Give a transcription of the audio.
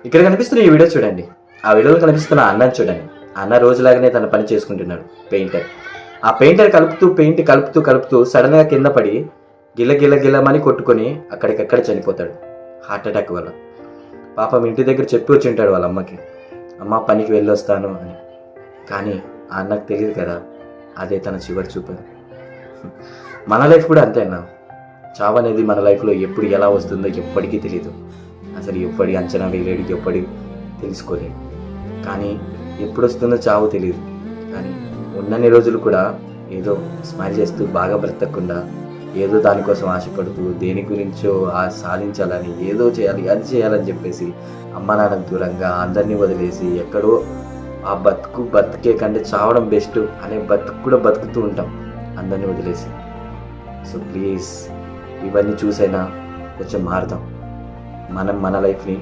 ఇక్కడ కనిపిస్తున్న ఈ వీడియో చూడండి. ఆ వీడియోలో కనిపిస్తున్న అన్నని చూడండి. అన్న రోజులాగానే తన పని చేసుకుంటున్నాడు. పెయింటర్. ఆ పెయింటర్ పెయింట్ కలుపుతూ సడన్గా కింద పడి గిల్లమని కొట్టుకొని అక్కడికక్కడ చనిపోతాడు హార్ట్ అటాక్ వల్ల. పాపం ఇంటి దగ్గర చెప్పి వచ్చి ఉంటాడు వాళ్ళ అమ్మకి, అమ్మ పనికి వెళ్ళొస్తాను అని. కానీ ఆ అన్నకు తెలియదు కదా అదే తన చివరి చూపు. మన లైఫ్ కూడా అంతే అన్న. చావు అనేది మన లైఫ్లో ఎప్పుడు ఎలా వస్తుందో ఎప్పటికీ తెలియదు. అసలు ఎప్పటి అంచనా వేయలేడు, ఎప్పటి తెలుసుకోలేడు. కానీ ఎప్పుడు వస్తుందో చావు తెలియదు. కానీ ఉన్నన్ని రోజులు కూడా ఏదో స్మైల్ చేస్తూ బాగా బ్రతకకుండా ఏదో దానికోసం ఆశపడుతూ దేని గురించో సాధించాలని, ఏదో చేయాలి అది చేయాలని చెప్పేసి అమ్మ నాన్నకు దూరంగా అందరినీ వదిలేసి ఎక్కడో ఆ బతుకే కంటే చావడం బెస్ట్ అనే బతుకు కూడా బతుకుతూ ఉంటాం అందరినీ వదిలేసి. సో ప్లీజ్ ఇవన్నీ చూసైనా కొంచెం మారుదాం. మనం మన లైఫ్ని